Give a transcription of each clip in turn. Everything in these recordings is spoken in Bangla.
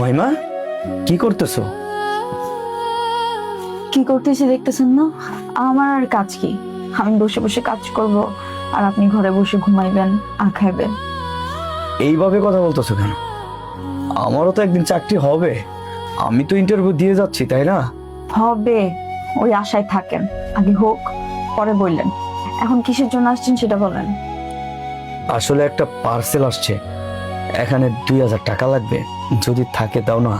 মহিমা, কি করতেছো? কি করতেছি দেখতেছেন না? আমার আর কাজ কি? আমি বসে বসে কাজ করব আর আপনি ঘরে বসে ঘুমাইবেন আর খাইবেন। এইভাবে কথা বলতেছো কেন? আমারও তো একদিন চাকরি হবে। আমি তো ইন্টারভিউ দিয়ে যাচ্ছি, তাই না? হবে, ওই আশায় থাকেন। আগে হোক, পরে বললেন। এখন কিসের জন্য আসছেন সেটা বলেন। আসলে একটা পার্সেল আসছে, এখানে 2000 টাকা লাগবে, যদি থাকে দাও না।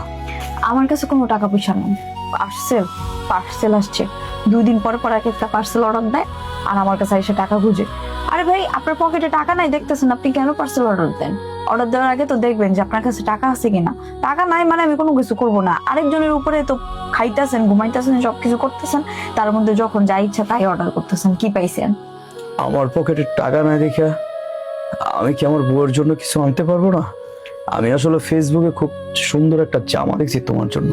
আমার কাছে কোনো টাকা পয়সা নেই। পার্সেল পার্সেল আসছে, 2 দিন পর পর এক একটা পার্সেল অর্ডার দেয় আর আমার কাছে এসে টাকা খুঁজে। আরে ভাই, আপনার পকেটে টাকা নাই দেখতেছেন, আপনি কেন পার্সেল অর্ডার দেন? অর্ডার দেওয়ার আগে তো দেখবেন যে আপনার কাছে টাকা আছে কিনা। টাকা নাই মানে আমি কোনো কিছু করব না। আরেকজনের উপরে তো খাইতেছেন, ঘুমাইতেছেন, সবকিছু করতেছেন, তার মধ্যে যখন যা ইচ্ছা তাই অর্ডার করতেছেন। কি পাইছেন? আমার পকেটে টাকা নাই দেখে আমি কি আমার বউয়ের জন্য কিছু আনতে পারবো না? আমি আসলে ফেসবুকে খুব সুন্দর একটা জামা দেখছি তোমার জন্য,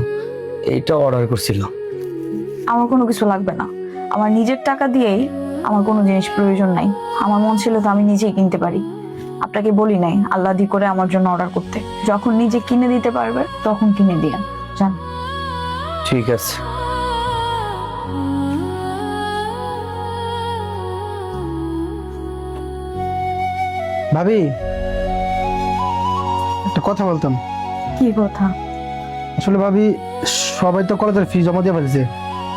এইটা অর্ডার করছিলাম। আমার কোনো কিছু লাগবে না। আমার নিজের টাকা দিয়েই আমার কোনো জিনিস প্রয়োজন নাই। আমার মন ছিল তো আমি নিজেই কিনতে পারি। আপনাকে বলি নাই আল্লাহ দি করে আমার জন্য অর্ডার করতে। যখন নিজে কিনে দিতে পারবে তখন কিনে দিয়েন, জান। ঠিক আছে। ভাবি, একটা কথা বলতাম। কি কথা? আসলে ভাবি, সবাই তো কলেজের ফি জমা দিয়ে ফেলেছে।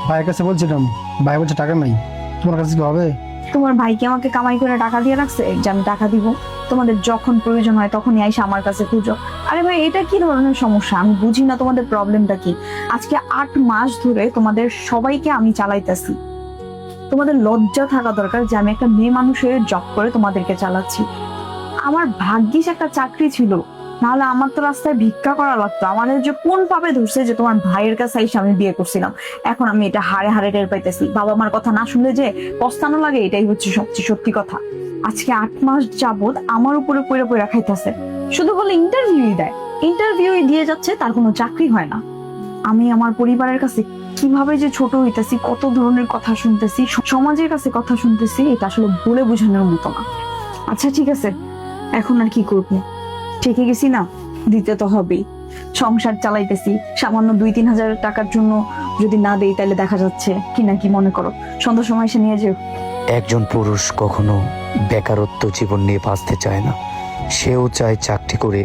ভাইয়ের কাছে বলছিলাম, ভাই বলছে টাকা নাই। তোমার কাছে কি হবে? তোমার ভাই কি আমাকে কামাই করে টাকা দিয়ে রাখছে যে আমি টাকা দিব? তোমাদের যখন প্রয়োজন হয় তখনই আইসা আমার কাছে খুঁজো। আরে ভাই, এটা কি ধরনের সমস্যা? আমি বুঝি না তোমাদের প্রবলেমটা কি। আজকে 8 মাস ধরে তোমাদের সবাইকে আমি চালাইতেছি। তোমাদের লজ্জা থাকা দরকার যে আমি একটা মেয়ে মানুষের জব করে তোমাদেরকে চালাচ্ছি। আমার ভাগ্যিস একটা চাকরি ছিল, নাহলে আমার তো রাস্তায় ভিক্ষা করা লাগতো। আমাদের যে কোন পাবে ধরছে যে তোমার ভাইয়ের কাছে এসে আমি বিয়ে করছিলাম। এখন আমি এটা হাড়ে হাড়ে টের পাইতেছি। বাবা মার কথা না শুনলে যে পস্তানো লাগে, এটাই হচ্ছে সবচেয়ে সত্যি কথা। আজকে 8 মাস যাবত আমার উপরে পইরা পইরা খাইতেছে। শুধু বলে ইন্টারভিউই দেয়, ইন্টারভিউই দিয়ে যাচ্ছে, তার কোনো চাকরি হয় না। আমি আমার পরিবারের কাছে কিভাবে যে ছোট হইতেছি, কত ধরনের কথা শুনতেছি, সমাজের কাছে কথা শুনতেছি, এটা আসলে বলে বোঝানোর মতো না। আচ্ছা ঠিক আছে, এখন আর কি করবো? ঠেকে গেছি না, দিতে তো হবেই। সংসার চালাইতেছি, সামান্য 2-3 হাজার টাকার জন্য যদি না দেই তাহলে দেখা যাচ্ছে কি না কি মনে করো। সন্ধ্যার সময় এসে নিয়ে যেও। একজন পুরুষ কখনো বেকারত্ব জীবন নিয়ে বাঁচতে চায় না। সেও চায় চাকরি করে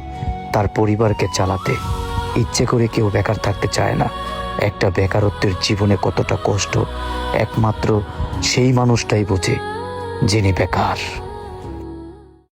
তার পরিবারকে চালাতে। ইচ্ছে করে কেউ বেকার থাকতে চায় না। একটা বেকারত্বের জীবনে কতটা কষ্ট একমাত্র সেই মানুষটাই বোঝে যিনি বেকার।